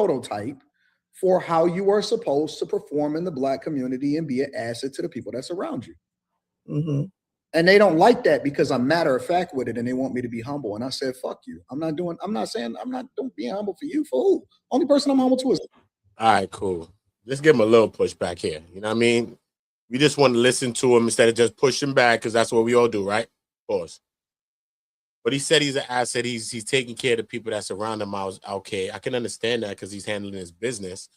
prototype for how you are supposed to perform in the Black community and be an asset to the people that's around you. Mm-hmm. And they don't like that because I'm matter of fact with it, and they want me to be humble. And I said, fuck you. I'm not being humble for you. For who? Only person I'm humble to is. All right, cool. Let's give him a little pushback here. You know what I mean? We just want to listen to him instead of just pushing back, because that's what we all do, right? Of course. But he said he's an asset. He's taking care of the people that surround him. I was okay. I can understand that because he's handling his business.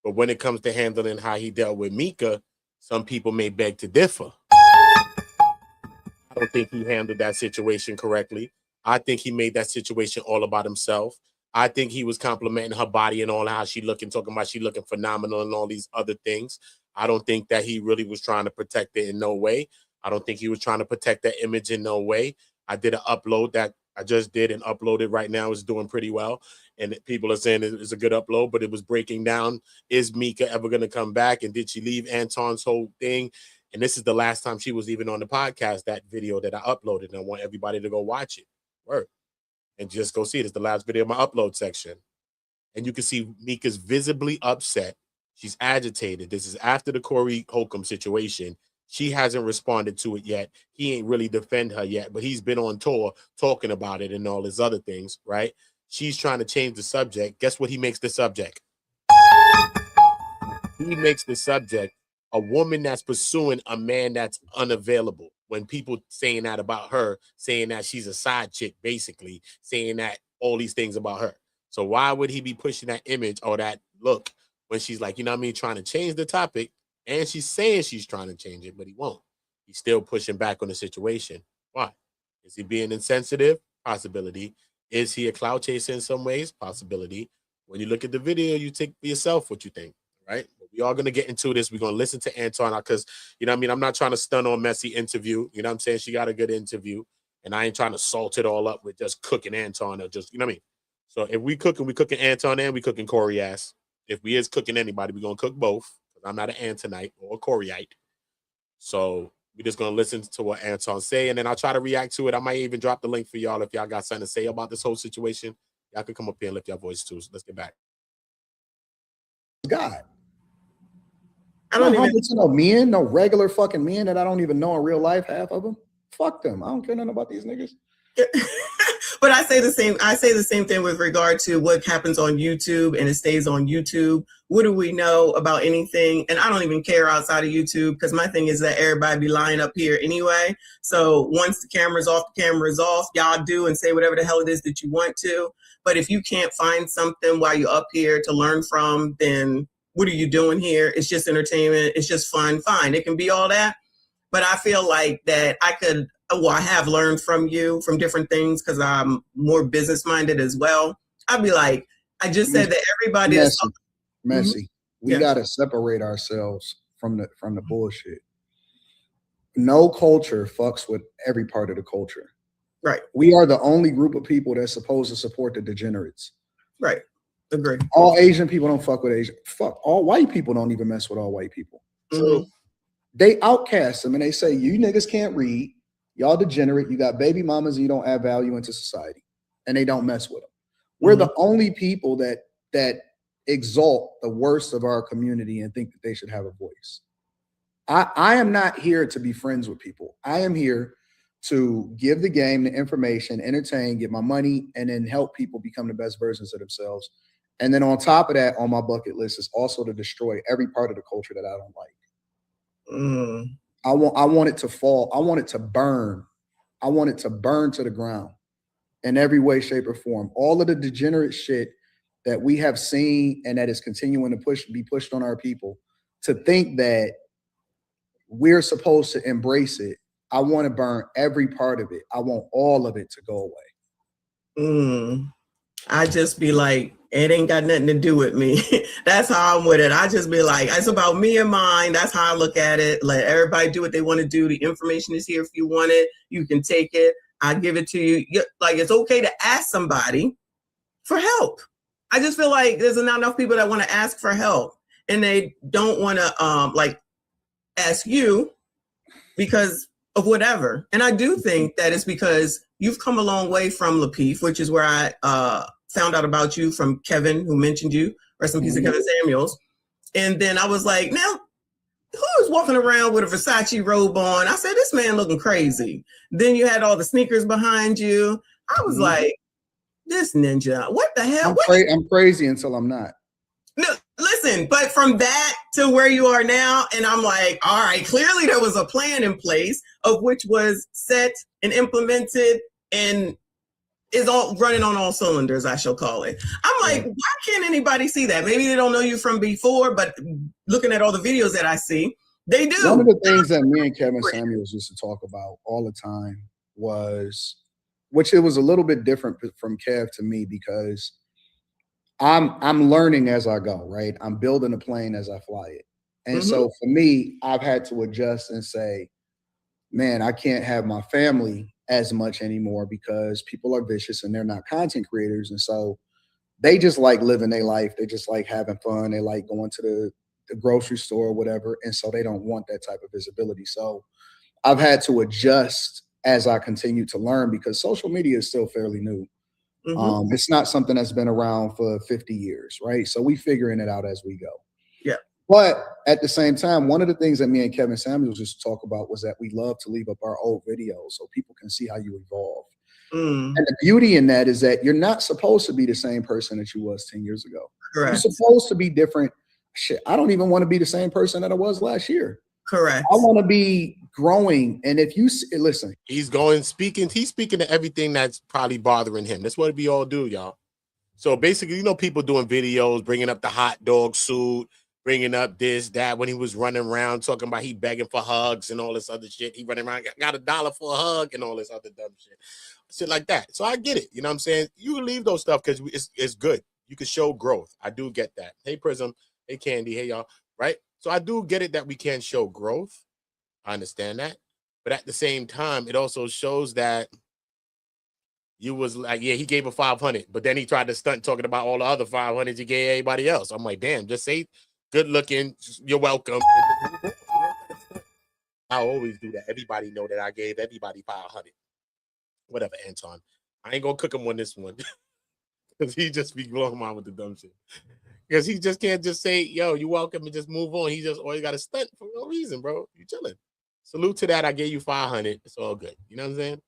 But when it comes to handling how he dealt with Mika, some people may beg to differ. I don't think he handled that situation correctly. I think he made that situation all about himself. I think he was complimenting her body and all how she looking, talking about she looking phenomenal and all these other things. I don't think that he really was trying to protect it in no way. I don't think he was trying to protect that image in no way. I did an upload that I just did and uploaded right now. It's doing pretty well. And people are saying it's a good upload, but it was breaking down. Is Mika ever going to come back? And did she leave Anton's whole thing? And this is the last time she was even on the podcast, that video that I uploaded. And I want everybody to go watch it. Word. And just go see it. It's the last video of my upload section. And you can see Mika's visibly upset. She's agitated. This is after the Corey Holcomb situation. She hasn't responded to it yet. He ain't really defend her yet, but he's been on tour talking about it and all his other things, right? She's trying to change the subject. Guess what he makes the subject? He makes the subject a woman that's pursuing a man that's unavailable. When people saying that about her, saying that she's a side chick, basically, saying that all these things about her. So why would he be pushing that image or that look when she's like, you know what I mean, trying to change the topic? And she's saying she's trying to change it, but he won't. He's still pushing back on the situation. Why? Is he being insensitive? Possibility. Is he a clout chaser in some ways? Possibility. When you look at the video, you take for yourself what you think, right? But we are going to get into this. We're going to listen to Anton because, you know what I mean? I'm not trying to stun on Messy interview. You know what I'm saying? She got a good interview. And I ain't trying to salt it all up with just cooking Anton or just, you know what I mean? So if we cooking Anton and we cooking Corey ass. If we is cooking anybody, we're going to cook both. I'm not an Antonite or a Coreyite. So we're just going to listen to what Anton say, and then I'll try to react to it. I might even drop the link for y'all if y'all got something to say about this whole situation. Y'all can come up here and lift your voice too. So let's get back. God. I don't even know men, no regular fucking men that I don't even know in real life, half of them. Fuck them. I don't care nothing about these niggas. But I say the same thing with regard to what happens on YouTube and it stays on YouTube. What do we know about anything? And I don't even care outside of YouTube because my thing is that everybody be lying up here anyway. So once the camera's off, the camera's off. Y'all do and say whatever the hell it is that you want to. But if you can't find something while you're up here to learn from, then what are you doing here? It's just entertainment. It's just fun. Fine. It can be all that. But I feel like that I have learned from you from different things because I'm more business minded as well. I'd be like, I just said that everybody is messy. Mm-hmm. We got to separate ourselves from the bullshit. No culture fucks with every part of the culture. Right. We are the only group of people that's supposed to support the degenerates. Right. Agree. All Asian people don't fuck with Asian. Fuck, all white people don't even mess with all white people. Mm-hmm. So they outcast them and they say, you niggas can't read. Y'all degenerate. You got baby mamas and you don't add value into society. And they don't mess with them. We're the only people that exalt the worst of our community and think that they should have a voice. I am not here to be friends with people. I am here to give the game the information, entertain, get my money, and then help people become the best versions of themselves. And then on top of that, on my bucket list is also to destroy every part of the culture that I don't like. I want it to fall. I want it to burn. I want it to burn to the ground in every way, shape, or form. All of the degenerate shit that we have seen and that is continuing to be pushed on our people, to think that we're supposed to embrace it. I want to burn every part of it. I want all of it to go away. I just be like, it ain't got nothing to do with me. That's how I'm with it. I just be like, it's about me and mine. That's how I look at it. Let everybody do what they want to do. The information is here. If you want it, you can take it. I give it to you. Like, it's okay to ask somebody for help. I just feel like there's not enough people that want to ask for help and they don't want to ask you because of whatever. And I do think that it's because you've come a long way from Lapeef, which is where I found out about you from Kevin, who mentioned you, rest in peace to Kevin Samuels. And then I was like, now, who is walking around with a Versace robe on? I said, this man looking crazy. Then you had all the sneakers behind you. I was like, this ninja, what the hell? I'm crazy until I'm not. No, listen, but from that to where you are now, and I'm like, all right, clearly there was a plan in place of which was set and implemented and is all running on all cylinders, I shall call it. I'm like, why can't anybody see that? Maybe they don't know you from before, but looking at all the videos that I see, they do. One of the things that me and Kevin Samuels used to talk about all the time was, which it was a little bit different from Kev to me, because I'm learning as I go, right? I'm building a plane as I fly it. And so for me, I've had to adjust and say, man, I can't have my family as much anymore because people are vicious and they're not content creators. And so they just like living their life. They just like having fun. They like going to the grocery store or whatever. And so they don't want that type of visibility. So I've had to adjust as I continue to learn, because social media is still fairly new. It's not something that's been around for 50 years, right? So we figuring it out as we go. Yeah. But at the same time, one of the things that me and Kevin Samuels used to talk about was that we love to leave up our old videos so people can see how you evolve. And the beauty in that is that you're not supposed to be the same person that you was 10 years ago. Correct. You're supposed to be different. Shit, I don't even want to be the same person that I was last year. Correct. I want to be growing. And if you listen, he's speaking to everything that's probably bothering him. That's what we all do, y'all. So basically, you know, people doing videos, bringing up the hot dog suit, bringing up this, that, when he was running around talking about he begging for hugs and all this other shit. He running around, got $1 for a hug and all this other dumb shit like that. So I get it. You know what I'm saying? You can leave those stuff because it's good. You can show growth. I do get that. Hey, Prism. Hey, Candy. Hey, y'all. Right? So I do get it that we can show growth. I understand that. But at the same time, it also shows that you was like, yeah, he gave a 500, but then he tried to stunt talking about all the other 500s he gave everybody else. I'm like, damn, just say good looking, you're welcome. I always do that. Everybody know that I gave everybody 500. Whatever, Anton. I ain't gonna cook him on this one. Because he just be blowing him out with the dumb shit. Because he just can't just say, yo, you're welcome, and just move on. He just always got to stunt for no reason, bro. You chilling. Salute to that. I gave you 500. It's all good. You know what I'm saying?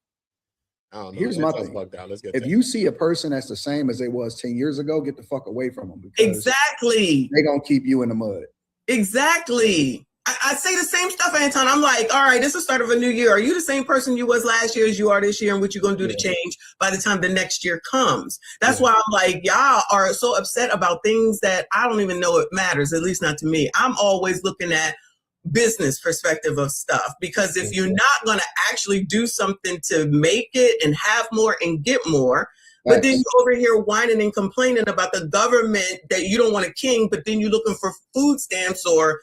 I don't know. Here's my thing. Let's get if you see a person that's the same as they was 10 years ago, get the fuck away from them. Because exactly. They're going to keep you in the mud. Exactly. I say the same stuff, Anton. I'm like, all right, this is the start of a new year. Are you the same person you was last year as you are this year? And what you going to do to change by the time the next year comes? That's why I'm like, y'all are so upset about things that I don't even know it matters, at least not to me. I'm always looking at business perspective of stuff, because if you're not going to actually do something to make it and have more and get more, but then you're over here whining and complaining about the government that you don't want a king, but then you're looking for food stamps or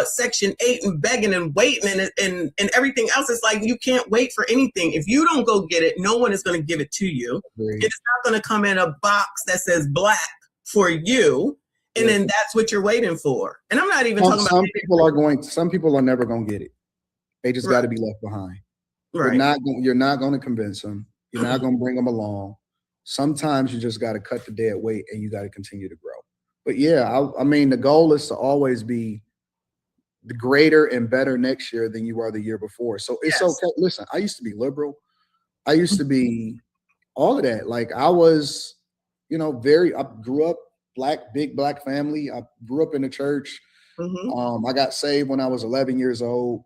Section 8 and begging and waiting and everything else. It's like you can't wait for anything. If you don't go get it, no one is going to give it to you. It's not going to come in a box that says black for you. And then that's what you're waiting for. And I'm not even talking about some people are never going to get it. They just got to be left behind. Right. You're not going to convince them. You're not going to bring them along. Sometimes you just got to cut the dead weight and you got to continue to grow. But yeah, I mean, the goal is to always be the greater and better next year than you were the year before. So it's okay. Listen, I used to be liberal. I used to be all of that. Like I was, I grew up big black family. I grew up in the church. I got saved when I was 11 years old.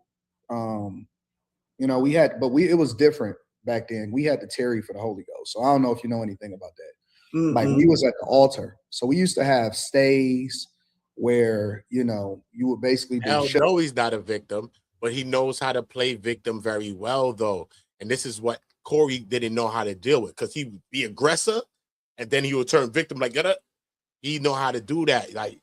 It was different back then. We had to tarry for the Holy Ghost. So I don't know if you know anything about that. Like we was at the altar. So we used to have stays where, you would basically be no, he's not a victim, but he knows how to play victim very well, though. And this is what Corey didn't know how to deal with, because he would be aggressor and then he would turn victim like that. He know how to do that. Like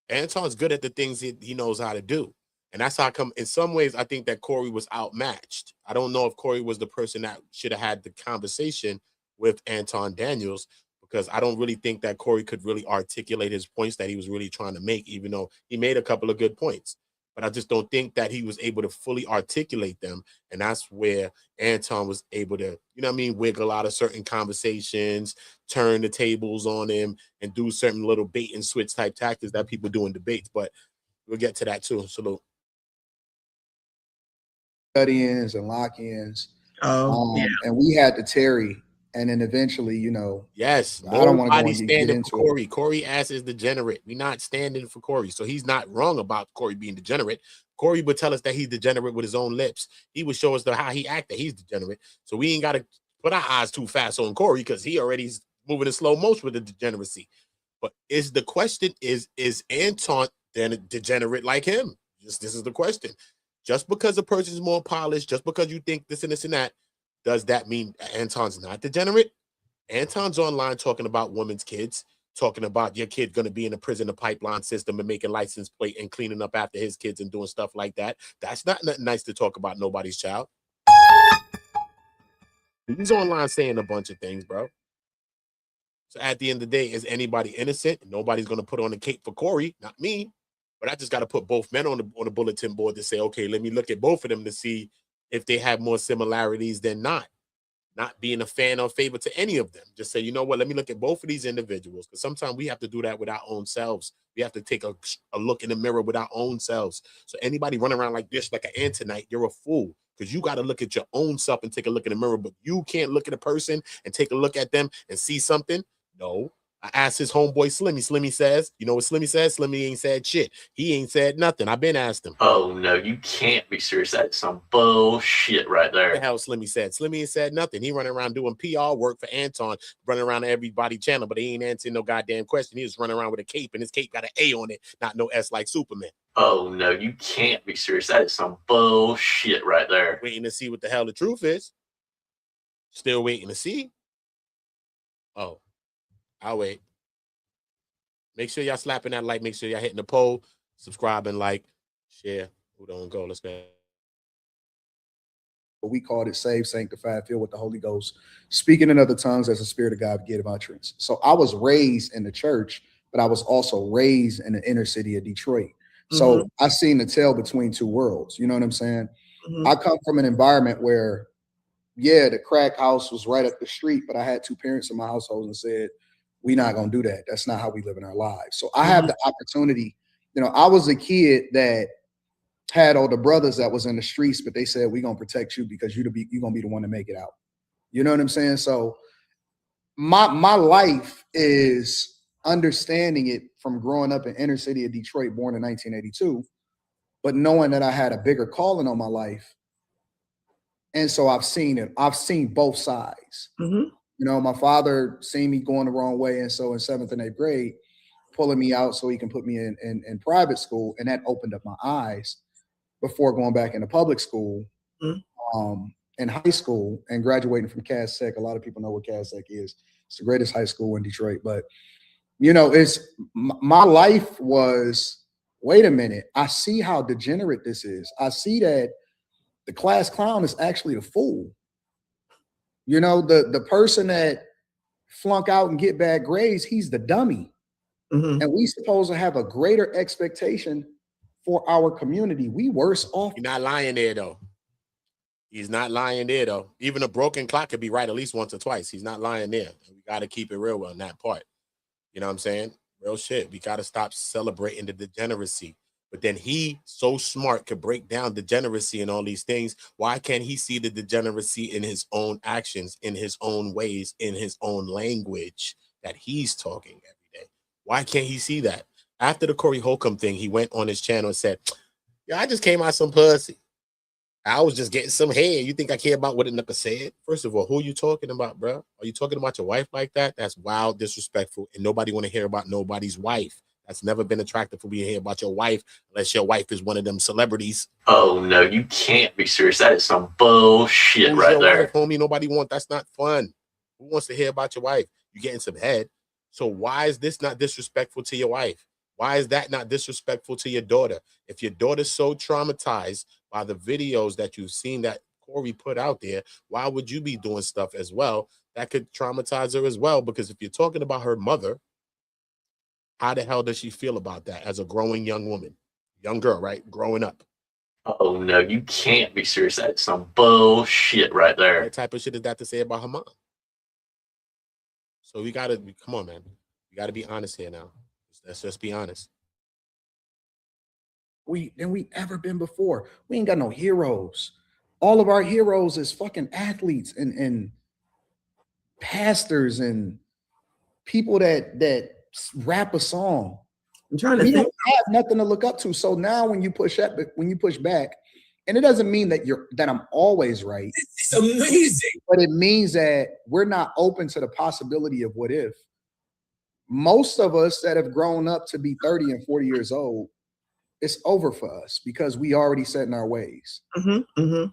Anton's good at the things he knows how to do. And that's how come in some ways I think that Corey was outmatched. I don't know if Corey was the person that should have had the conversation with Anton Daniels, because I don't really think that Corey could really articulate his points that he was really trying to make, even though he made a couple of good points. but I just don't think that he was able to fully articulate them. And that's where Anton was able to, you know what I mean, wiggle out of certain conversations, turn the tables on him, and do certain little bait and switch type tactics that people do in debates. But we'll get to that too. Salute. Cut-ins and lock-ins. Yeah. And we had to Terry, and then eventually, you know. Yes, I don't want to go nobody's and get standing into for Corey. Corey ass is degenerate. We're not standing for Corey. So he's not wrong about Corey being degenerate. Corey would tell us that he's degenerate with his own lips. He would show us how he acted. He's degenerate. So we ain't got to put our eyes too fast on Corey because he already's moving in slow motion with the degeneracy. But is the question is Anton then degenerate like him? This is the question. Just because a person is more polished, just because you think this and this and that, does that mean Anton's not degenerate? Anton's online talking about women's kids, talking about your kid going to be in a prison, a pipeline system, and making license plate and cleaning up after his kids and doing stuff like that. That's not nothing nice to talk about nobody's child. He's online saying a bunch of things, bro. So at the end of the day, is anybody innocent? Nobody's going to put on a cape for Corey, not me. But I just got to put both men on the bulletin board to say, okay, let me look at both of them to see if they have more similarities than not. Not being a fan or favor to any of them. Just say, you know what, let me look at both of these individuals. Because sometimes we have to do that with our own selves. We have to take a look in the mirror with our own selves. So anybody running around like this, like an Antonite, you're a fool. Because you got to look at your own self and take a look in the mirror. But you can't look at a person and take a look at them and see something. No. I asked his homeboy Slimmy. Slimmy says, you know what Slimmy says? Slimmy ain't said shit. He ain't said nothing. I've been asked him. Oh, no, you can't be serious. That's some bullshit right there. What the hell Slimmy said? Slimmy ain't said nothing. He running around doing PR work for Anton, running around to everybody's channel, but he ain't answering no goddamn question. He was running around with a cape, and his cape got an A on it, not no S like Superman. Oh, no, you can't be serious. That is some bullshit right there. Waiting to see what the hell the truth is. Still waiting to see. Oh, I'll wait. Make sure y'all slapping that like. Make sure y'all hitting the poll, subscribe and like, share. OOTAONGO. Let's go. We called it saved, sanctified, filled with the Holy Ghost, speaking in other tongues as the Spirit of God gave utterance. So I was raised in the church, but I was also raised in the inner city of Detroit. So I seen the tale between two worlds. You know what I'm saying? I come from an environment where, yeah, the crack house was right up the street, but I had two parents in my household and said, we're not going to do that. That's not how we live in our lives. So I have the opportunity. You know, I was a kid that had older brothers that was in the streets, but they said, we're going to protect you because you're going to be the one to make it out. You know what I'm saying? So my life is understanding it from growing up in inner city of Detroit, born in 1982, but knowing that I had a bigger calling on my life. And so I've seen it. I've seen both sides. You know, my father seen me going the wrong way. And so in 7th and 8th grade, pulling me out so he can put me in private school. And that opened up my eyes before going back into public school, in high school and graduating from Cass Tech. A lot of people know what Cass Tech is. It's the greatest high school in Detroit. But, you know, it's my life was, wait a minute, I see how degenerate this is. I see that the class clown is actually the fool. You know, the person that flunk out and get bad grades, he's the dummy. And we supposed to have a greater expectation for our community. We worse off. He's not lying there, though. He's not lying there, though. Even a broken clock could be right at least once or twice. He's not lying there. We got to keep it real on that part. You know what I'm saying? Real shit. We got to stop celebrating the degeneracy. But then he, so smart, could break down degeneracy and all these things. Why can't he see the degeneracy in his own actions, in his own ways, in his own language that he's talking every day? Why can't he see that? After the Corey Holcomb thing, he went on his channel and said, yeah, I just came out some pussy. I was just getting some head. You think I care about what a nigga said? First of all, who are you talking about, bro? Are you talking about your wife like that? That's wild, disrespectful, and nobody want to hear about nobody's wife. That's never been attractive for me to hear about your wife unless your wife is one of them celebrities. Oh, no, you can't be serious. That is some bullshit right there. Wife, homie? Nobody wants. That's not fun. Who wants to hear about your wife? You're getting some head. So why is this not disrespectful to your wife? Why is that not disrespectful to your daughter? If your daughter's so traumatized by the videos that you've seen that Corey put out there, why would you be doing stuff as well that could traumatize her as well? Because if you're talking about her mother, how the hell does she feel about that as a growing young woman? young girl, right? Growing up. Oh no, you can't be serious. That's some bullshit right there. What type of shit is that to say about her mom? So we gotta come on, man. We gotta be honest here now. Let's just be honest. Than we ever been before. We ain't got no heroes. All of our heroes is fucking athletes and pastors and people that rap a song. I'm trying to We think. don't have nothing to look up to. So now when you push back, and it doesn't mean that I'm always right. It's amazing. But it means that we're not open to the possibility of what if. Most of us that have grown up to be 30 and 40 years old, it's over for us because we already set in our ways. Mm-hmm, mm-hmm.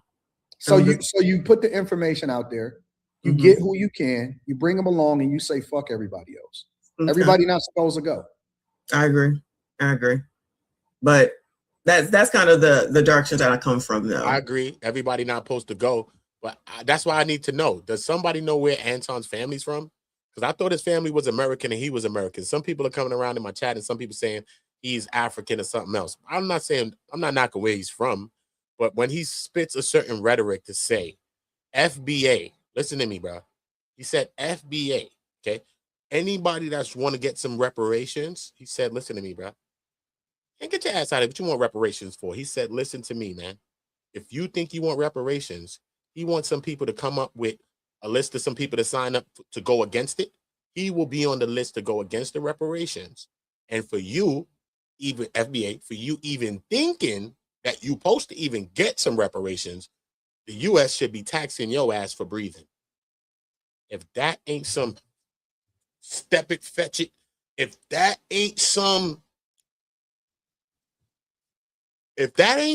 So you put the information out there, you Mm-hmm. get who you can, you bring them along, and you say fuck everybody else. Okay. Everybody not supposed to go. I agree. But that's kind of the direction that I come from, though. I agree. Everybody not supposed to go, but that's why I need to know. Does somebody know where Anton's family's from? Because I thought his family was American and he was American. Some people are coming around in my chat and some people saying he's African or something else. I'm not knocking where he's from, but when he spits a certain rhetoric to say FBA, listen to me, bro. He said FBA, okay? Anybody that's want to get some reparations, he said, listen to me, bro. And get your ass out of it. What you want reparations for? He said, listen to me, man. If you think you want reparations, he wants some people to come up with a list of some people to sign up to go against it. He will be on the list to go against the reparations. And for you, even FBA, for you even thinking that you supposed to even get some reparations, the U.S. should be taxing your ass for breathing. If that ain't some step it, fetch it, if that ain't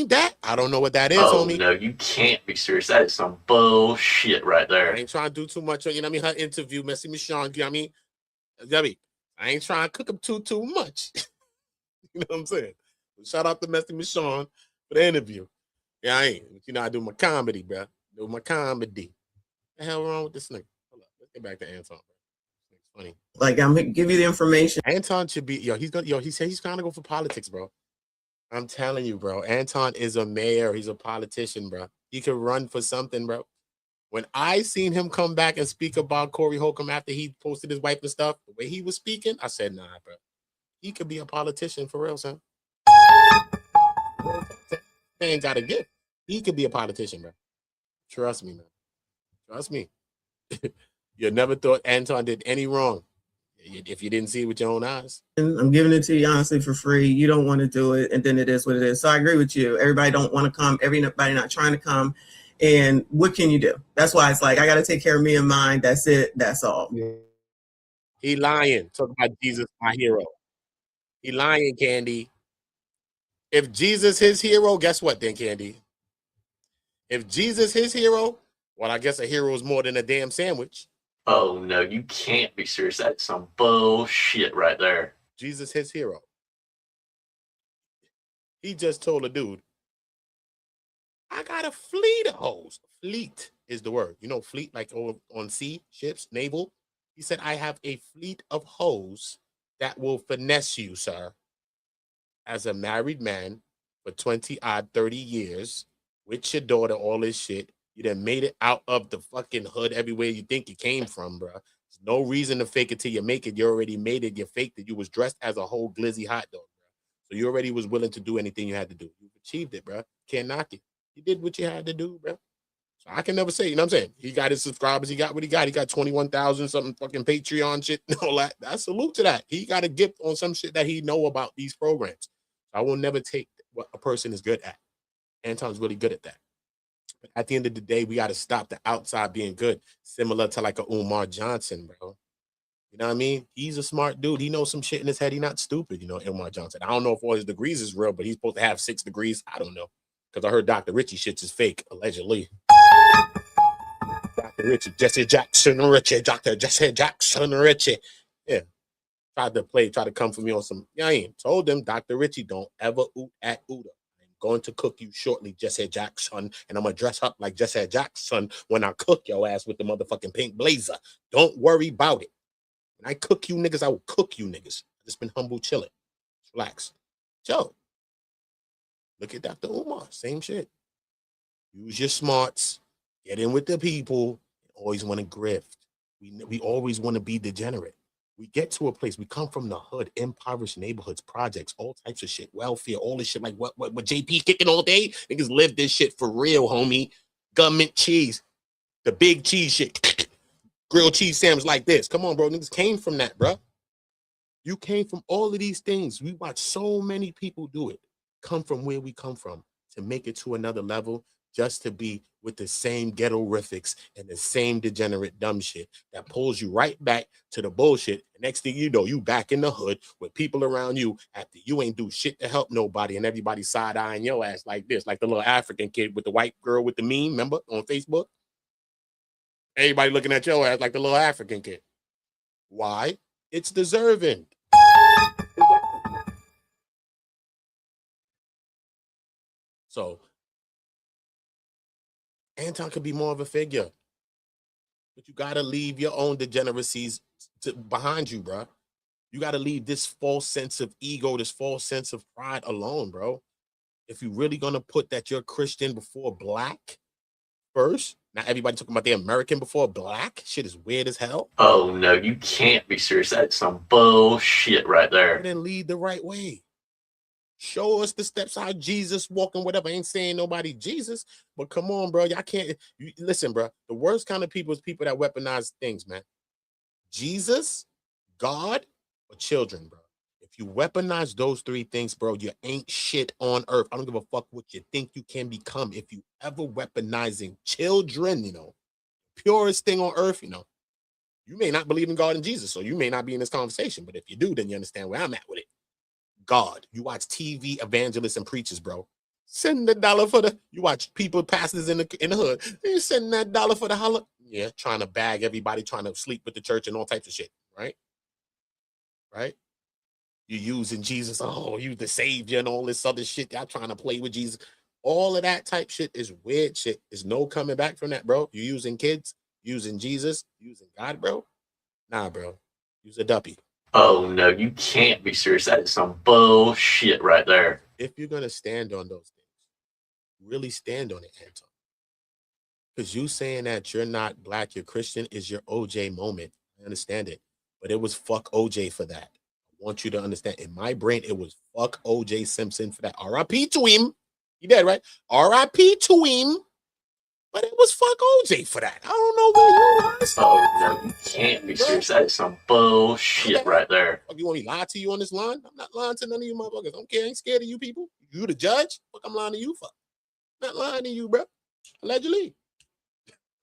that, I don't know what that is, homie. No, you can't be serious. That is some bullshit right there. I ain't trying to do too much. You know what I mean? Her interview, Michon, you know what I mean? I ain't trying to cook up too much. You know what I'm saying? Shout out to Michon for the interview. Yeah, I ain't. You know, I do my comedy, bro. Do my comedy. What the hell wrong with this nigga? Hold up. Let's get back to Anton, bro. It's funny. Like, I'm gonna give you the information. Anton should be, he said he's trying to go for politics, bro. I'm telling you, bro. Anton is a mayor. He's a politician, bro. He could run for something, bro. When I seen him come back and speak about Corey Holcomb after he posted his wife and stuff, the way he was speaking, I said, nah, bro. He could be a politician for real, son. Man got a gift. He could be a politician, bro. Trust me, man. Trust me. You never thought Anton did any wrong if you didn't see it with your own eyes. I'm giving it to you honestly for free. You don't want to do it, and then it is what it is. So I agree with you. Everybody don't want to come. Everybody not trying to come. And what can you do? That's why it's like I got to take care of me and mine. That's it. That's all. Yeah. He lying. Talk about Jesus, my hero. He lying, Candy. If Jesus his hero, guess what then, Candy? If Jesus his hero, well, I guess a hero is more than a damn sandwich. Oh no, you can't be serious. That's some bullshit right there. Jesus his hero. He just told a dude, I got a fleet of hoes. Fleet is the word. You know, fleet like on sea, ships, naval. He said, I have a fleet of hoes that will finesse you, sir. As a married man for 30 years, with your daughter, all this shit, you done made it out of the fucking hood everywhere you think you came from, bro. There's no reason to fake it till you make it. You already made it. You faked it. You was dressed as a whole glizzy hot dog, bro. So you already was willing to do anything you had to do. You achieved it, bro. Can't knock it. You did what you had to do, bro. So I can never say, you know what I'm saying? He got his subscribers. He got what he got. He got 21,000 something fucking Patreon shit and all that. I salute to that. He got a gift on some shit that he know about these programs. I will never take what a person is good at. Anton's really good at that. But at the end of the day, we got to stop the outside being good, similar to like a Umar Johnson, bro. You know what I mean? He's a smart dude. He knows some shit in his head. He's not stupid, you know, Umar Johnson. I don't know if all his degrees is real, but he's supposed to have 6 degrees. I don't know. Because I heard Dr. Richie shit is fake, allegedly. Dr. Richie, Jesse Jackson Richie, Dr. Jesse Jackson Richie. Yeah. Tried to come for me on some. Yeah, I ain't told them, Dr. Richie, don't ever oot at OOTA. I'm going to cook you shortly, Jesse Jackson, and I'm going to dress up like Jesse Jackson when I cook your ass with the motherfucking pink blazer. Don't worry about it. When I cook you niggas, I will cook you niggas. I just been humble chilling. Relax. Joe. Look at Dr. Umar, same shit. Use your smarts, get in with the people, always want to grift. We always want to be degenerate. We get to a place, we come from the hood, impoverished neighborhoods, projects, all types of shit, welfare, all this shit, like what JP kicking all day? Niggas live this shit for real, homie. Government cheese, the big cheese shit. Grilled cheese sandwich like this. Come on, bro. Niggas came from that, bro. You came from all of these things. We watch so many people do it. Come from where we come from to make it to another level, just to be with the same ghetto-rifics and the same degenerate dumb shit that pulls you right back to the bullshit. And next thing you know, you back in the hood with people around you after you ain't do shit to help nobody and everybody side-eyeing your ass like this, like the little African kid with the white girl with the meme, remember, on Facebook? Everybody looking at your ass like the little African kid. Why? It's deserving. So, Anton could be more of a figure. But you got to leave your own degeneracies behind you, bro. You got to leave this false sense of ego, this false sense of pride alone, bro. If you're really going to put that you're Christian before black first, not everybody talking about the American before black, shit is weird as hell. Oh, no, you can't be serious. That's some bullshit right there. And then lead the right way. Show us the steps how Jesus walking, whatever. I ain't saying nobody Jesus, but come on, bro. Y'all can't listen, bro. The worst kind of people is people that weaponize things, man. Jesus, God, or children, bro. If you weaponize those three things, bro, you ain't shit on earth. I don't give a fuck what you think you can become. If you ever weaponizing children, you know, purest thing on earth, you know, you may not believe in God and Jesus, so you may not be in this conversation. But if you do, then you understand where I'm at with it. God, you watch TV evangelists and preachers, bro. Send the dollar for the. You watch people, pastors in the hood. You send that dollar for the holla. Yeah, trying to bag everybody, trying to sleep with the church and all types of shit, right? Right? You're using Jesus. Oh, you the savior and all this other shit. Y'all trying to play with Jesus. All of that type shit is weird shit. There's no coming back from that, bro. You using kids, using Jesus, using God, bro. Nah, bro. Use a duppy. Oh, no, you can't be serious. That is some bullshit right there. If you're going to stand on those things, really stand on it, Anton. Because you saying that you're not black, you're Christian is your OJ moment. I understand it. But it was fuck OJ for that. I want you to understand. In my brain, it was fuck OJ Simpson for that. R.I.P. to him. You dead, right? R.I.P. to him. But it was fuck OJ for that. I don't know where you are. Oh, no, you can't be serious. That is some bullshit right there. You want me to lie to you on this line? I'm not lying to none of you motherfuckers. I don't care. I ain't scared of you people. You the judge? Fuck, I'm lying to you for. I'm not lying to you, bro. Allegedly.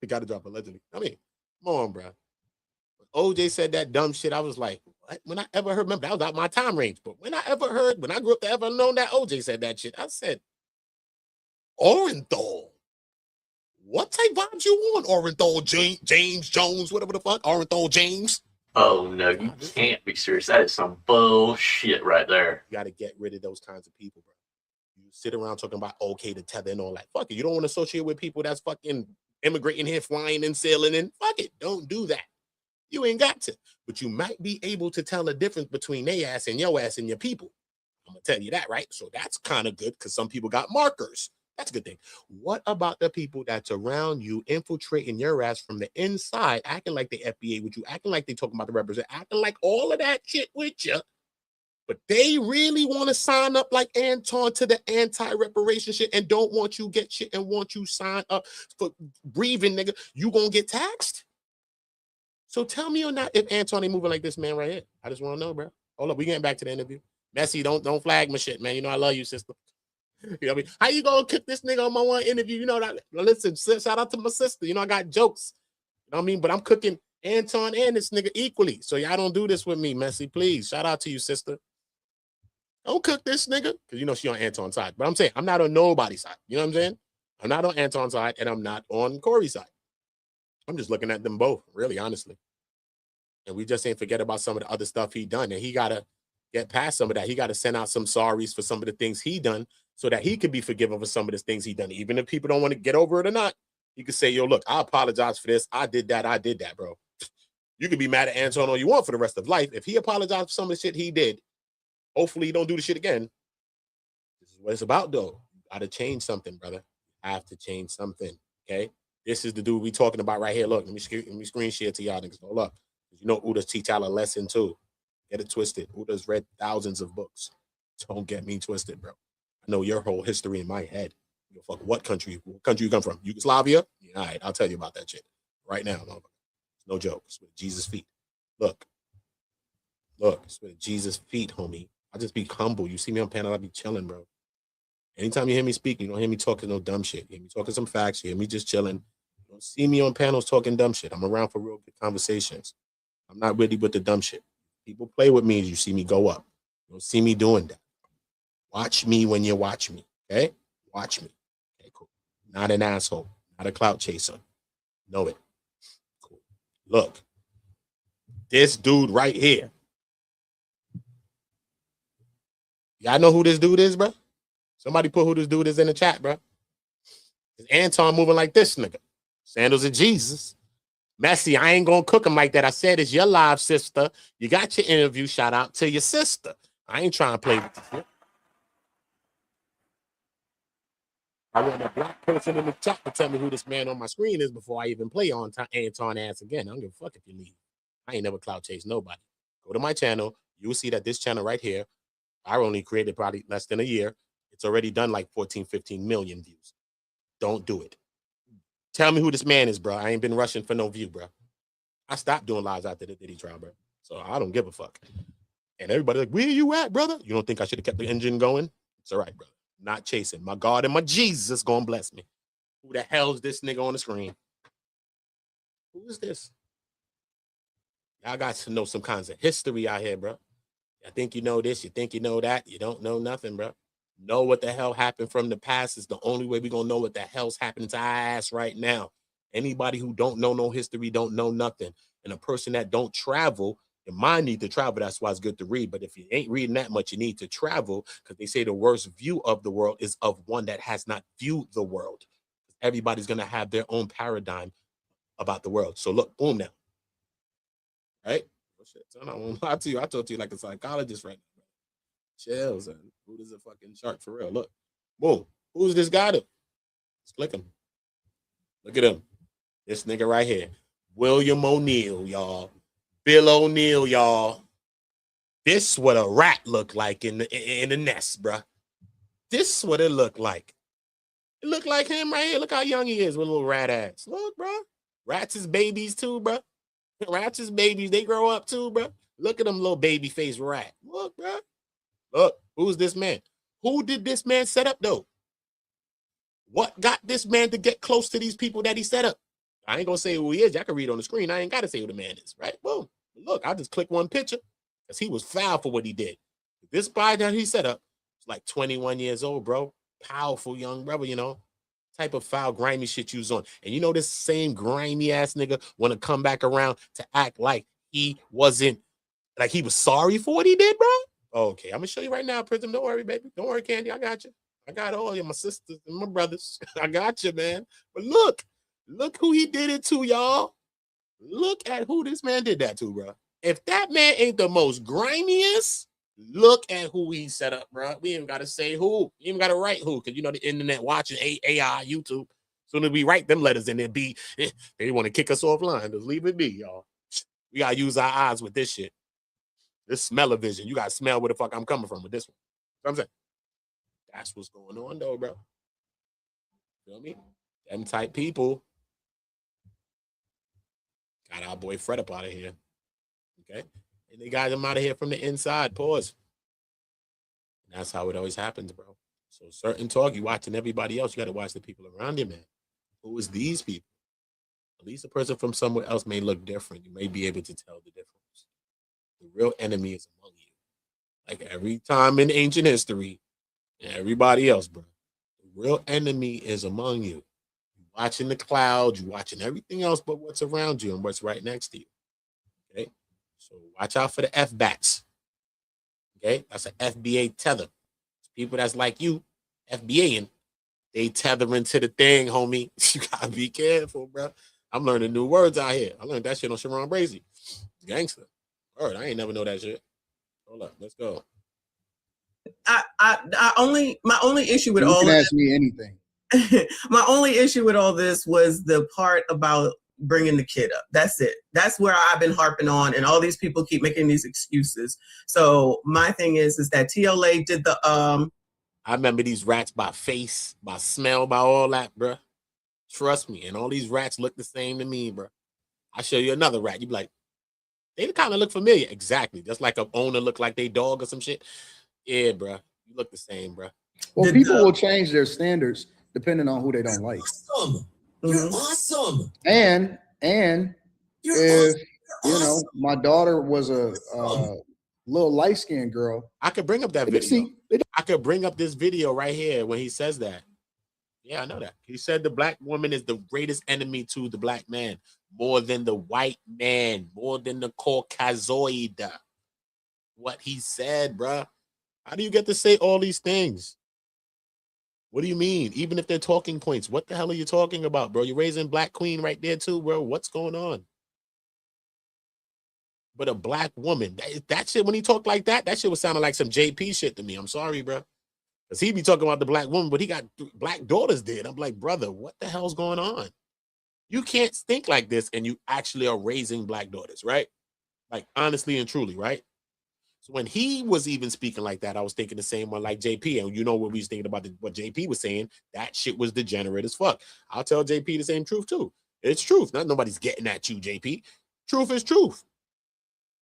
You got to drop allegedly. I mean, come on, bro. When OJ said that dumb shit, I was like, what? When I ever heard, remember, that was out my time range. But when I ever heard, when I grew up to ever known that OJ said that shit, I said, Orenthal. What type vibes you want, Orenthal James Jones, whatever the fuck, Orenthal James? Oh, no, you can't be serious. That is some bullshit right there. You got to get rid of those kinds of people, bro. You sit around talking about okay to tether and all that. Fuck it. You don't want to associate with people that's fucking immigrating here, flying and sailing in. Fuck it. Don't do that. You ain't got to. But you might be able to tell the difference between their ass and your people. I'm going to tell you that, right? So that's kind of good because some people got markers. That's a good thing. What about the people that's around you infiltrating your ass from the inside, acting like they FBA with you, acting like they talking about the represent, acting like all of that shit with you, but they really want to sign up like Anton to the anti-reparation shit and don't want you get shit and want you sign up for breathing, nigga. You gonna get taxed? So tell me or not if Anton ain't moving like this man right here. I just want to know, bro. Hold up, we getting back to the interview. Messy, don't flag my shit, man. You know I love you, sister. You know what I mean? How you gonna kick this nigga on my one interview? You know that. Listen, shout out to my sister. You know I got jokes. You know what I mean? But I'm cooking Anton and this nigga equally. So y'all don't do this with me, Messy. Please. Shout out to you, sister. Don't cook this nigga. Because you know she on Anton's side. But I'm saying I'm not on nobody's side. You know what I'm saying? I'm not on Anton's side and I'm not on Corey's side. I'm just looking at them both, really, honestly. And we just ain't forget about some of the other stuff he done. And he gotta get past some of that. He gotta send out some sorries for some of the things he done, so that he could be forgiven for some of the things he done. Even if people don't want to get over it or not, he could say, yo, look, I apologize for this. I did that, bro. You can be mad at Anton all you want for the rest of life. If he apologized for some of the shit he did, hopefully he don't do the shit again. This is what it's about, though. Gotta change something, brother. Have to change something. Okay. This is the dude we talking about right here. Look, let me screen share to y'all niggas. Hold up. You know, OOTA's teach y'all a lesson too. Get it twisted. OOTA's read thousands of books. Don't get me twisted, bro. I know your whole history in my head. You know, fuck what country you come from? Yugoslavia? Yeah, all right, I'll tell you about that shit right now. No joke. It's with Jesus' feet. Look, it's with Jesus' feet, homie. I just be humble. You see me on panel, I be chilling, bro. Anytime you hear me speak, you don't hear me talking no dumb shit. You hear me talking some facts. You hear me just chilling. You don't see me on panels talking dumb shit. I'm around for real good conversations. I'm not really with the dumb shit. People play with me as you see me go up. You don't see me doing that. Watch me when you watch me, okay? Watch me. Okay, cool. Not an asshole. Not a clout chaser. Know it. Cool. Look. This dude right here. Y'all know who this dude is, bro? Somebody put who this dude is in the chat, bro. It's Anton moving like this nigga. Sandals of Jesus. Messy, I ain't gonna cook him like that. I said it's your live, sister. You got your interview. Shout out to your sister. I ain't trying to play with you. I want a black person in the chat to tell me who this man on my screen is before I even play on Anton ass again. I don't give a fuck if you leave. I ain't never clout chase nobody. Go to my channel. You'll see that this channel right here, I only created probably less than a year. It's already done like 14, 15 million views. Don't do it. Tell me who this man is, bro. I ain't been rushing for no view, bro. I stopped doing lives after the Diddy trial, bro. So I don't give a fuck. And everybody like, where you at, brother? You don't think I should have kept the engine going? It's all right, brother. Not chasing. My God and my Jesus gonna bless me. Who the hell is this nigga on the screen? Who is this? Y'all got to know some kinds of history out here, bro. I think you know this. You think you know that. You don't know nothing, bro. Know what the hell happened from the past is the only way we're going to know what the hell's happening to our ass right now. Anybody who don't know no history don't know nothing. And a person that don't travel, your mind need to travel. That's why it's good to read. But if you ain't reading that much, you need to travel because they say the worst view of the world is of one that has not viewed the world. Everybody's going to have their own paradigm about the world. So look, boom now. Right? Oh, shit. I don't lie to you. I talk to you like a psychologist right now. Chills and who is a fucking shark for real? Look, boom. Who's this guy? Let's click him. Look at him. This nigga right here. William O'Neal, y'all. Bill O'Neal, y'all. This what a rat look like in the nest, bruh. This what it looked like. It looked like him right here. Look how young he is with a little rat ass. Look, bruh. Rats is babies too, bruh. Rats is babies. They grow up too, bruh. Look at them little baby face rat. Look, bruh. Look, who's this man? Who did this man set up, though? What got this man to get close to these people that he set up? I ain't going to say who he is. Y'all can read on the screen. I ain't got to say who the man is, right? Boom. Look, I just click one picture because he was foul for what he did. This guy that he set up was like 21 years old, bro. Powerful young brother, you know. Type of foul, grimy shit you was on. And you know this same grimy-ass nigga want to come back around to act like he wasn't, like he was sorry for what he did, bro? Okay, I'm gonna show you right now, Prism. Don't worry, baby. Don't worry, Candy. I got you. I got all you, my sisters and my brothers. I got you, man. But look who he did it to, y'all. Look at who this man did that to, bro. If that man ain't the most grimiest, look at who he set up, bro. We ain't gotta say who. You even gotta write who, because you know the internet watching AI, YouTube. Soon as we write them letters in there, they want to kick us offline. Just leave it be, y'all. We gotta use our eyes with this shit. This smell-o-vision. You got to smell where the fuck I'm coming from with this one. You know what I'm saying? That's what's going on, though, bro. Feel me? Them type people. Got our boy Fred up out of here. Okay? And they got him out of here from the inside. Pause. And that's how it always happens, bro. So certain talk, you watching everybody else, you got to watch the people around you, man. Who is these people? At least a person from somewhere else may look different. You may be able to tell the difference. The real enemy is among you. Like every time in ancient history, and everybody else, bro. The real enemy is among you. You're watching the clouds, you're watching everything else but what's around you and what's right next to you. Okay? So watch out for the F-backs. Okay? That's an FBA tether. It's people that's like you, FBAing, they tethering to the thing, homie. You gotta be careful, bro. I'm learning new words out here. I learned that shit on Sharon Brazy. Gangster. Word, I ain't never know that shit. Hold up, let's go. My only issue with You all can of ask me anything. my only issue with all this was the part about bringing the kid up. That's it. That's where I've been harping on, and all these people keep making these excuses. So my thing is that TLA did the I remember these rats by face, by smell, by all that, bruh. Trust me. And all these rats look the same to me, bruh. I'll show you another rat. You be like, they kind of look familiar. Exactly. Just like a owner look like they dog or some shit. Yeah, bruh. You look the same, bruh. Well, people will change their standards depending on who they don't like. Awesome. You're awesome. And You're if awesome. you know, my daughter was a little light-skinned girl. I could bring up that video. I could bring up this video right here when he says that. Yeah, I know that. He said the black woman is the greatest enemy to the black man, more than the white man, more than the Caucasoid. What he said, bruh. How do you get to say all these things? What do you mean? Even if they're talking points, what the hell are you talking about, bro? You're raising Black Queen right there too, bro. What's going on? But a black woman, that shit, when he talked like that shit was sounding like some JP shit to me. I'm sorry, bro. Because he be talking about the black woman, but he got black daughters dead. I'm like, brother, what the hell's going on? You can't think like this and you actually are raising black daughters, right? Like, honestly and truly, right? So when he was even speaking like that, I was thinking the same one like JP. And you know what we was thinking about what JP was saying? That shit was degenerate as fuck. I'll tell JP the same truth too. It's truth. Not nobody's getting at you, JP. Truth is truth.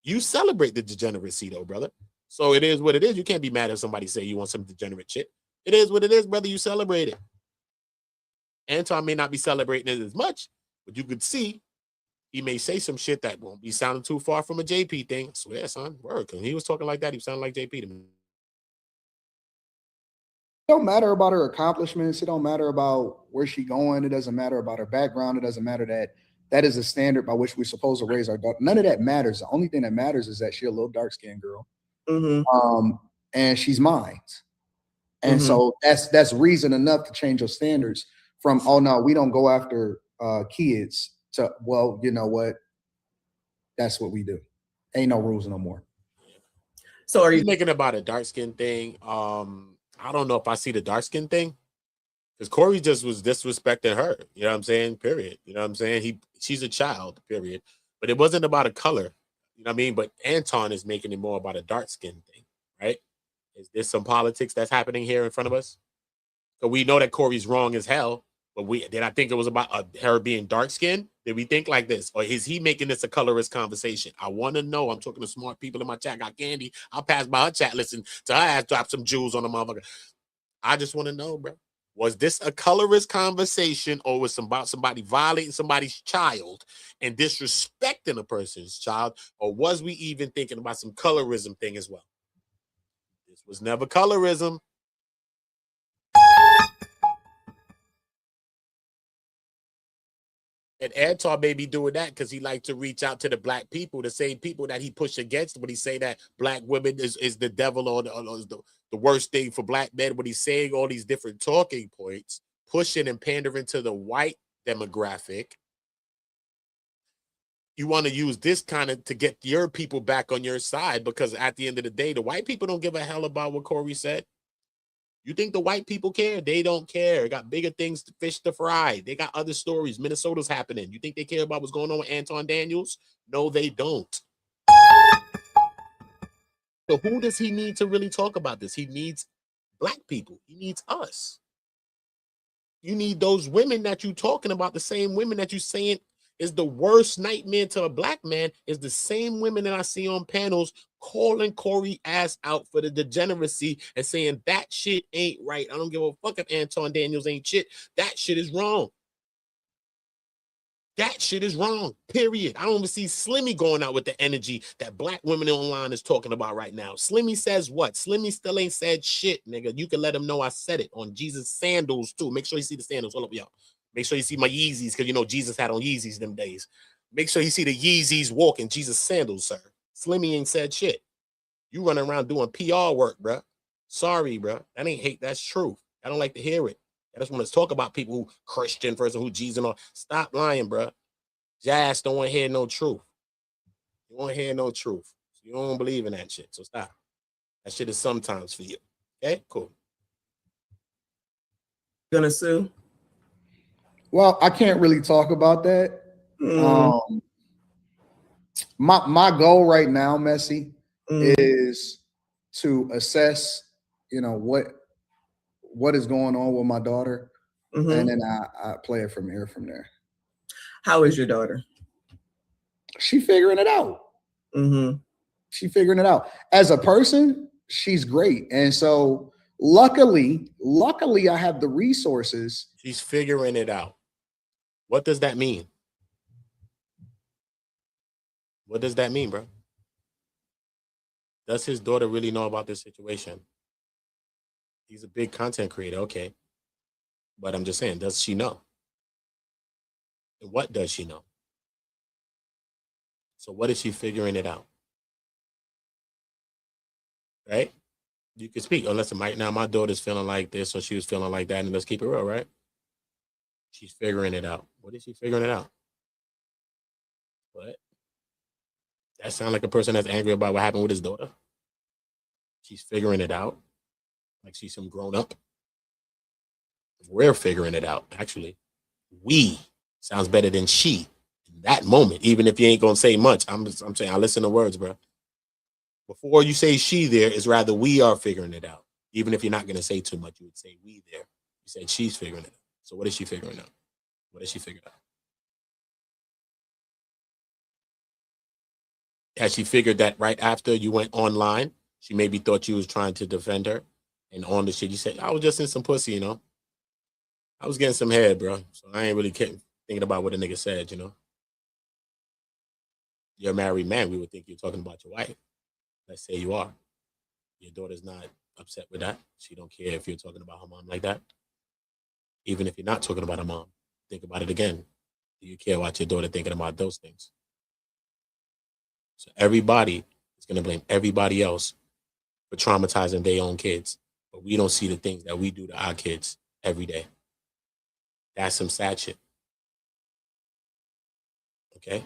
You celebrate the degeneracy though, brother. So it is what it is. You can't be mad if somebody say you want some degenerate shit. It is what it is, brother. You celebrate it. Anton may not be celebrating it as much, but you could see he may say some shit that won't be sounding too far from a JP thing. I swear, son, word. When he was talking like that, he sounded like JP to me. It don't matter about her accomplishments. It don't matter about where she going. It doesn't matter about her background. It doesn't matter that is a standard by which we're supposed to raise our daughter. None of that matters. The only thing that matters is that she's a little dark-skinned girl. Mm-hmm. And she's mine. And so that's reason enough to change your standards from, oh no, we don't go after kids, to, well, you know what? That's what we do. Ain't no rules no more. So are you making about a dark skin thing? I don't know if I see the dark skin thing. Because Corey just was disrespecting her. You know what I'm saying? Period. You know what I'm saying? She's a child, period. But it wasn't about a color. You know what I mean? But Anton is making it more about a dark skin thing, right? Is there some politics that's happening here in front of us? So we know that Corey's wrong as hell, but did I think it was about her being dark skinned? Did we think like this? Or is he making this a colorist conversation? I want to know. I'm talking to smart people in my chat. Got Candy. I'll pass by her chat, listen to her ass drop some jewels on the motherfucker. I just want to know, bro. Was this a colorist conversation, or was about somebody violating somebody's child and disrespecting a person's child? Or was we even thinking about some colorism thing as well? This was never colorism. And Anton may be doing that because he likes to reach out to the black people, the same people that he pushed against when he say that black women is the devil or the worst thing for black men. When he's saying all these different talking points, pushing and pandering to the white demographic, you want to use this kind of to get your people back on your side, because at the end of the day, the white people don't give a hell about what Corey said. You think the white people care? They don't care. They got bigger things to fish to fry. They got other stories. Minnesota's happening. You think they care about what's going on with Anton Daniels? No, they don't. So who does he need to really talk about this? He needs black people. He needs us. You need those women that you're talking about, the same women that you're saying is the worst nightmare to a black man, is the same women that I see on panels calling Corey ass out for the degeneracy and saying that shit ain't right. I don't give a fuck if Anton Daniels ain't shit. That shit is wrong. That shit is wrong, period. I don't even see Slimmy going out with the energy that black women online is talking about right now. Slimmy says what? Slimmy still ain't said shit, nigga. You can let him know I said it on Jesus sandals too. Make sure you see the sandals. Hold up, y'all. Make sure you see my Yeezys, because you know Jesus had on Yeezys them days. Make sure you see the Yeezys walking Jesus sandals, sir. Slimmy ain't said shit. You running around doing PR work, bruh. Sorry, bruh. That ain't hate. That's truth. I don't like to hear it. I just want to talk about people who Christian first and who Jesus and all. Stop lying, bruh. Jazz don't want to hear no truth. You want to hear no truth. You don't believe in that shit. So stop. That shit is sometimes for you. Okay, cool. Gonna sue? Well, I can't really talk about that. Mm, My goal right now, Messi, mm, is to assess, what is going on with my daughter, mhm. and then I play it from there. How is your daughter? She figuring it out. Mm-hmm. She figuring it out. As a person, she's great. And so luckily, I have the resources. She's figuring it out. What does that mean? What does that mean, bro? Does his daughter really know about this situation? He's a big content creator, okay. But I'm just saying, does she know? And what does she know? So what is she figuring it out? Right? You can speak. Unless right now my daughter's feeling like this or she was feeling like that, and let's keep it real, right? She's figuring it out. What is she figuring it out? What? That sounds like a person that's angry about what happened with his daughter. She's figuring it out. Like she's some grown up. We're figuring it out, actually. We sounds better than she in that moment, even if you ain't gonna say much. I'm saying I listen to words, bro. Before you say she there, is rather we are figuring it out. Even if you're not gonna say too much, you would say we there. You said she's figuring it out. So what is she figuring out? What has she figured out? Has she figured that right after you went online, she maybe thought you was trying to defend her, and on the shit you said, I was just in some pussy, you know. I was getting some head, bro. So I ain't really thinking about what the nigga said, you know. You're a married man. We would think you're talking about your wife. Let's say you are. Your daughter's not upset with that. She don't care if you're talking about her mom like that. Even if you're not talking about her mom, think about it again. Do you care about your daughter thinking about those things? So everybody is going to blame everybody else for traumatizing their own kids. But we don't see the things that we do to our kids every day. That's some sad shit. Okay?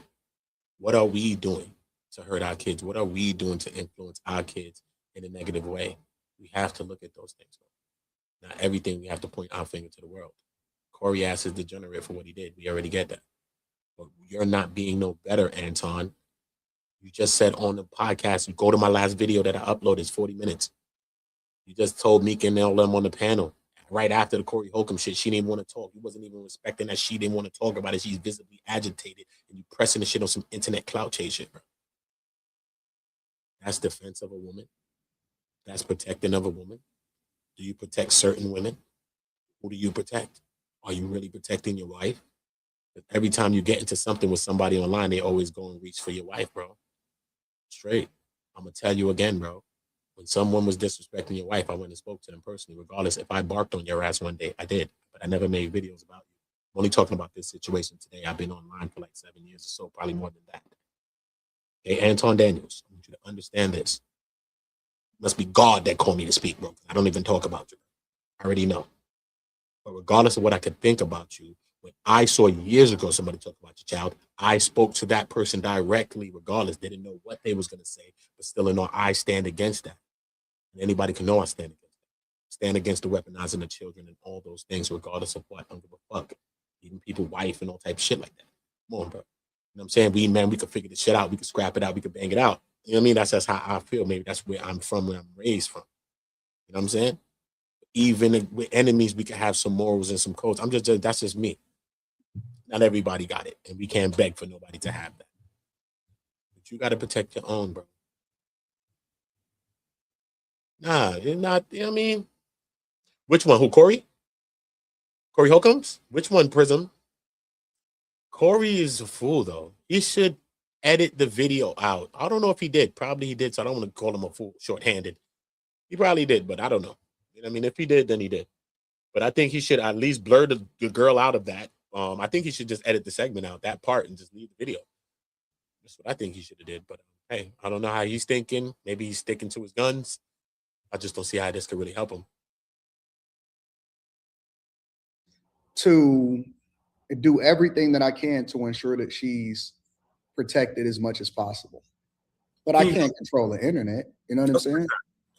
What are we doing to hurt our kids? What are we doing to influence our kids in a negative way? We have to look at those things. Not everything we have to point our finger to the world. Corey ass is degenerate for what he did. We already get that. But you're not being no better, Anton. You just said on the podcast, you go to my last video that I uploaded, it's 40 minutes. You just told Meek and them on the panel. Right after the Corey Holcomb shit, she didn't want to talk. You wasn't even respecting that she didn't want to talk about it. She's visibly agitated, and you pressing the shit on some internet clout chase shit, bro. That's defense of a woman. That's protecting of a woman. Do you protect certain women? Who do you protect? Are you really protecting your wife? Every time you get into something with somebody online, they always go and reach for your wife, bro. Straight. I'm going to tell you again, bro. When someone was disrespecting your wife, I went and spoke to them personally, regardless if I barked on your ass one day. I did, but I never made videos about you. I'm only talking about this situation today. I've been online for like 7 years or so, probably more than that. Hey, Anton Daniels, I want you to understand this. It must be God that called me to speak, bro. I don't even talk about you. I already know. But regardless of what I could think about you, when I saw years ago somebody talk about your child, I spoke to that person directly, regardless. They didn't know what they was going to say, but still in all, I stand against that. And anybody can know I stand against that. Stand against the weaponizing of children and all those things, regardless of what. I don't give a fuck. Even people, wife, and all type of shit like that. Come on, bro. You know what I'm saying? We could figure this shit out. We could scrap it out. We could bang it out. You know what I mean? That's just how I feel. Maybe that's where I'm from, where I'm raised from. You know what I'm saying? Even with enemies, we can have some morals and some codes. That's just me. Not everybody got it. And we can't beg for nobody to have that. But you got to protect your own, bro. Nah, it's not, you know what I mean? Which one? Who, Corey? Corey Holcombs? Which one, Prism? Corey is a fool, though. He should edit the video out. I don't know if he did. Probably he did, so I don't want to call him a fool, shorthanded. He probably did, but I don't know. You know what I mean? If he did, then he did. But I think he should at least blur the girl out of that. I think he should just edit the segment out, that part, and just leave the video. That's what I think he should have did. But hey, I don't know how he's thinking. Maybe he's sticking to his guns. I just don't see how this could really help him. To do everything that I can to ensure that she's protected as much as possible. But I can't control the internet. You know what I'm saying?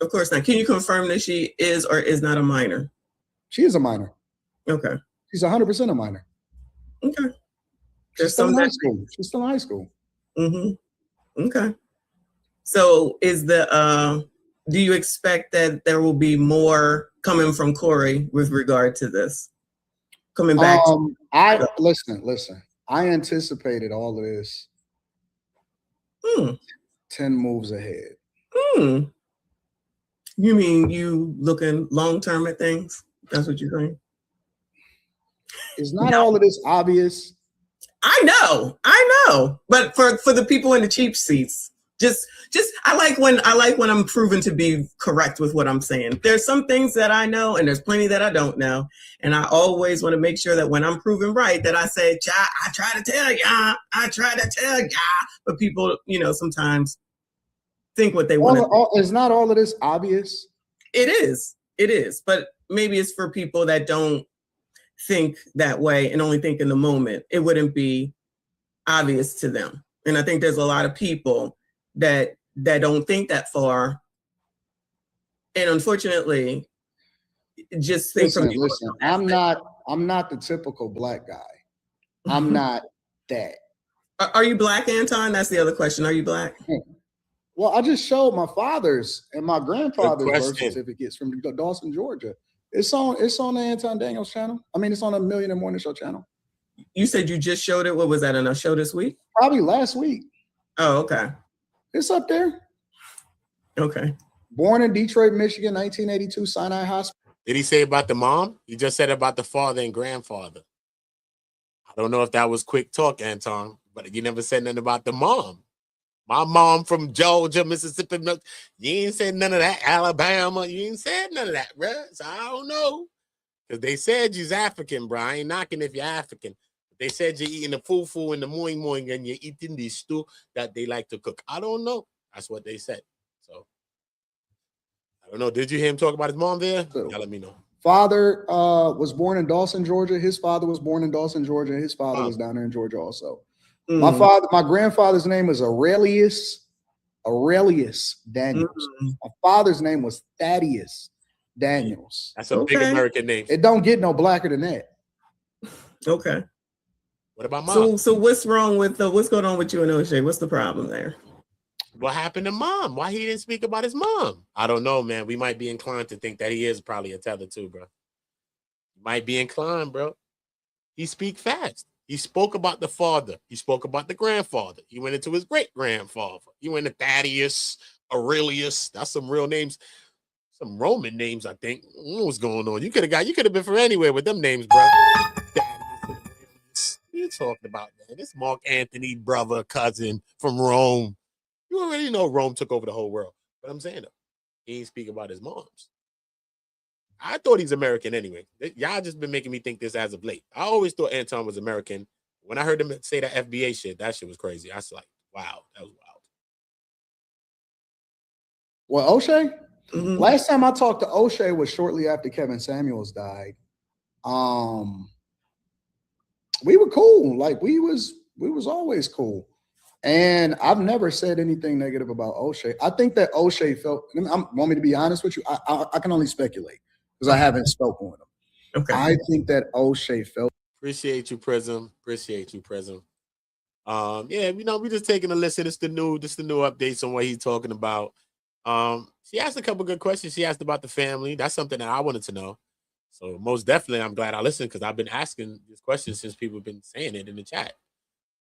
Of course not. Can you confirm that she is or is not a minor? She is a minor. Okay. She's 100% a minor. Okay. She's There's still some in high that. school. She's still in high school. Mm-hmm. Okay. So is do you expect that there will be more coming from Corey with regard to this? Coming back Listen. I anticipated all of this 10 moves ahead. You mean you looking long term at things? That's what you're saying? Is not all of this obvious? I know. But for the people in the cheap seats, just I like when I'm proven to be correct with what I'm saying. There's some things that I know and there's plenty that I don't know. And I always want to make sure that when I'm proven right, that I say, I try to tell ya. But people, sometimes think what they want to. Is not all of this obvious? It is. But maybe it's for people that don't think that way and only think in the moment. It wouldn't be obvious to them. And I think there's a lot of people that don't think that far. And unfortunately, just think listen, I'm not the typical black guy. I'm not that. Are you black, Anton? That's the other question. Are you black? Well, I just showed my father's and my grandfather's birth question. certificates from Dawson, Georgia. It's on the Anton Daniels channel. I mean, it's on a Millionaire Morning Show channel. You said you just showed it. What was that, on a show this week? Probably last week. Oh, okay. It's up there. Okay. Born in Detroit, Michigan, 1982, Sinai Hospital. Did he say about the mom? He just said about the father and grandfather. I don't know if that was quick talk, Anton, but you never said nothing about the mom. My mom from Georgia, Mississippi. You ain't said none of that. Alabama. You ain't said none of that, bro. So I don't know. Because they said you're African, bro. I ain't knocking if you're African. They said you're eating the fufu and the moing moing and you're eating the stew that they like to cook. I don't know. That's what they said. So I don't know. Did you hear him talk about his mom there? Y'all let me know. Father was born in Dawson, Georgia. His father was born in Dawson, Georgia. His father was down there in Georgia also. My grandfather's name is Aurelius Daniels. My father's name was Thaddeus Daniels. That's a big American name. It don't get no blacker than that. Okay. What about mom? So what's wrong with what's going on with you and O'Shea? What's the problem there? What happened to mom? Why he didn't speak about his mom? I don't know, man. We might be inclined to think that he is probably a tether too, bro. Might be inclined, bro. He speak fast. He spoke about the father. He spoke about the grandfather. He went into his great-grandfather. He went to Thaddeus, Aurelius. That's some real names. Some Roman names, I think. I don't know what's going on. You could have been from anywhere with them names, bro. What you talking about, man? This Mark Antony brother, cousin from Rome. You already know Rome took over the whole world. But I'm saying, though, he ain't speak about his moms. I thought he's American anyway. Y'all just been making me think this as of late. I always thought Anton was American. When I heard him say that FBA shit, that shit was crazy. I was like, wow, that was wild. Well, O'Shea? Last time I talked to O'Shea was shortly after Kevin Samuels died. We were cool. Like we was always cool. And I've never said anything negative about O'Shea. I think that O'Shea felt, want me to be honest with you? I can only speculate because I haven't spoken with him. Okay. I think that O'Shea felt. Appreciate you, Prism. Yeah, we just taking a listen. It's the new updates on what he's talking about. She asked a couple good questions. She asked about the family. That's something that I wanted to know. So most definitely, I'm glad I listened because I've been asking these questions since people have been saying it in the chat.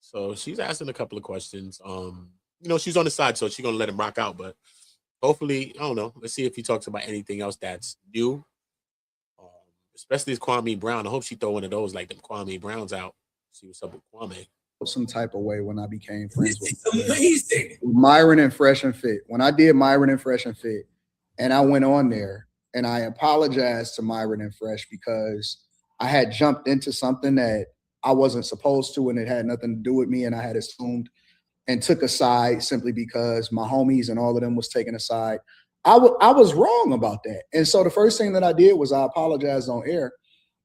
So she's asking a couple of questions. She's on the side, so she's gonna let him rock out. But hopefully, I don't know. Let's see if he talks about anything else that's new. Especially this Kwame Brown. I hope she throw one of those like them Kwame Browns out. See what's up with Kwame. Some type of way when I became friends with amazing. Myron and Fresh and Fit. When I did Myron and Fresh and Fit, and I went on there and I apologized to Myron and Fresh because I had jumped into something that I wasn't supposed to, and it had nothing to do with me, and I had assumed and took a side simply because my homies and all of them was taking a side. I was wrong about that. And so the first thing that I did was I apologized on air.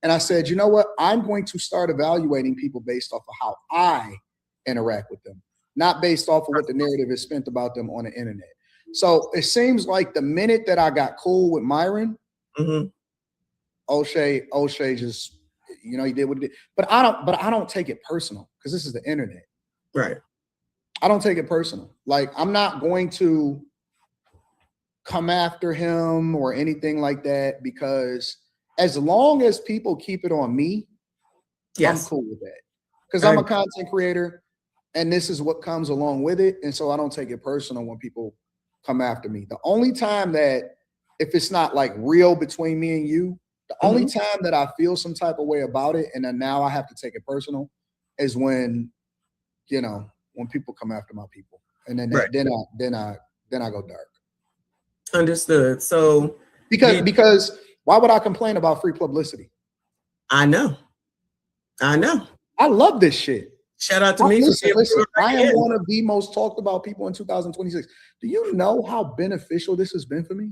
And I said, you know what? I'm going to start evaluating people based off of how I interact with them, not based off of what the narrative is spent about them on the internet. So it seems like the minute that I got cool with Myron, Mm-hmm. O'Shea just, you know, he did what he did. But I don't take it personal because this is the internet. Right. I don't take it personal. Like, I'm not going to come after him or anything like that, because as long as people keep it on me, Yes. I'm cool with that. Because I'm a content creator and this is what comes along with it. And so I don't take it personal when people come after me. The only time that, if it's not like real between me and you, the only time that I feel some type of way about it, and then now I have to take it personal, is when, you know, when people come after my people. And then then I go dark. Understood. So Because why would I complain about free publicity? I know. I love this shit. Shout out to me. Listen, I am one of the most talked about people in 2026. Do you know how beneficial this has been for me?